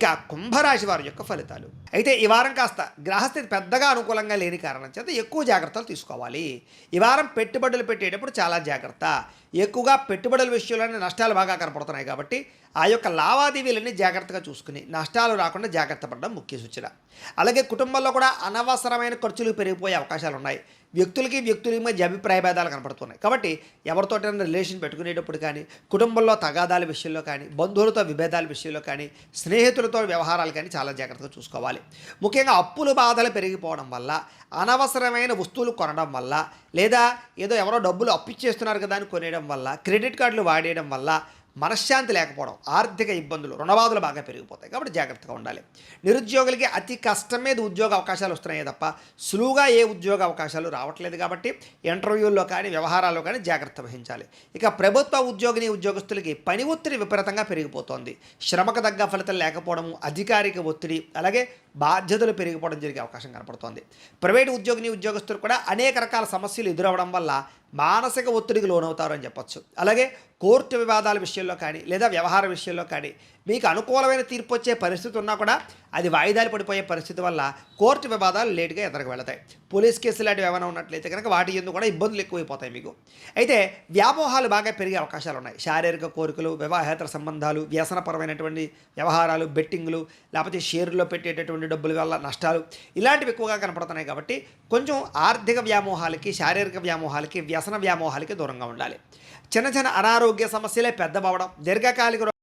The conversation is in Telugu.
ఇక కుంభరాశి వారి యొక్క ఫలితాలు అయితే ఈ వారం కాస్త గ్రహస్థితి పెద్దగా అనుకూలంగా లేని కారణం చేత ఎక్కువ జాగ్రత్తలు తీసుకోవాలి. ఈ వారం పెట్టుబడులు పెట్టేటప్పుడు చాలా జాగ్రత్త. ఎక్కువగా పెట్టుబడుల విషయంలోనే నష్టాలు బాగా కనపడుతున్నాయి కాబట్టి ఆ యొక్క లావాదేవీలన్నీ జాగ్రత్తగా చూసుకుని నష్టాలు రాకుండా జాగ్రత్త పడడం ముఖ్య సూచన. అలాగే కుటుంబంలో కూడా అనవసరమైన ఖర్చులు పెరిగిపోయే అవకాశాలు ఉన్నాయి. వ్యక్తులకి మధ్య అభిప్రాయ భేదాలు కనపడుతున్నాయి కాబట్టి ఎవరితోటైనా రిలేషన్ పెట్టుకునేటప్పుడు కానీ, కుటుంబంలో తగాదాల విషయంలో కానీ, బంధువులతో విభేదాల విషయంలో కానీ, స్నేహితులతో వ్యవహారాలు కానీ చాలా జాగ్రత్తగా చూసుకోవాలి. ముఖ్యంగా అప్పుల బాధలు పెరిగిపోవడం వల్ల, అనవసరమైన వస్తువులు కొనడం వల్ల, లేదా ఏదో ఎవరో డబ్బులు అప్పిచ్చేస్తున్నారు కదా అని కొనేయడం వల్ల, క్రెడిట్ కార్డులు వాడేయడం వల్ల మనశ్శాంతి లేకపోవడం, ఆర్థిక ఇబ్బందులు, రుణబాధలు బాగా పెరిగిపోతాయి కాబట్టి జాగ్రత్తగా ఉండాలి. నిరుద్యోగులకి అతి కష్టం మీద ఉద్యోగ అవకాశాలు వస్తున్నాయే తప్ప సులువుగా ఏ ఉద్యోగ అవకాశాలు రావట్లేదు కాబట్టి ఇంటర్వ్యూల్లో కానీ వ్యవహారాల్లో కానీ జాగ్రత్త వహించాలి. ఇక ప్రభుత్వ ఉద్యోగస్తులకి పని ఒత్తిడి విపరీతంగా పెరిగిపోతోంది. శ్రమకు తగ్గ ఫలితం లేకపోవడం, అధికారిక ఒత్తిడి, అలాగే బాధ్యతలు పెరిగిపోవడం జరిగే అవకాశం కనపడుతోంది. ప్రైవేటు ఉద్యోగస్తులు కూడా అనేక రకాల సమస్యలు ఎదురవడం వల్ల మానసిక ఒత్తిడికి లోనవుతారు అని చెప్పొచ్చు. అలాగే కోర్టు వివాదాల విషయంలో కానీ లేదా వ్యవహార విషయంలో కానీ మీకు అనుకూలమైన తీర్పు వచ్చే పరిస్థితి ఉన్నా కూడా అది వాయిదాలు పడిపోయే పరిస్థితి వల్ల కోర్టు వివాదాలు లేటుగా ఎదురుకు వెళతాయి. పోలీస్ కేసులు లాంటివి ఏమైనా ఉన్నట్లయితే కనుక వాటి ఎందుకు కూడా ఇబ్బందులు ఎక్కువైపోతాయి మీకు. అయితే వ్యామోహాలు బాగా పెరిగే అవకాశాలు ఉన్నాయి. శారీరక కోరికలు, వివాహేతర సంబంధాలు, వ్యసనపరమైనటువంటి వ్యవహారాలు, బెట్టింగ్లు, లేకపోతే షేర్లో పెట్టేటటువంటి డబ్బుల వల్ల నష్టాలు ఇలాంటివి ఎక్కువగా కనపడుతున్నాయి కాబట్టి కొంచెం ఆర్థిక వ్యామోహాలకి, శారీరక వ్యామోహాలకి, వ్యసన వ్యామోహాలకి దూరంగా ఉండాలి. చిన్న అనారోగ్య సమస్యలే పెద్దవడం, దీర్ఘకాలిక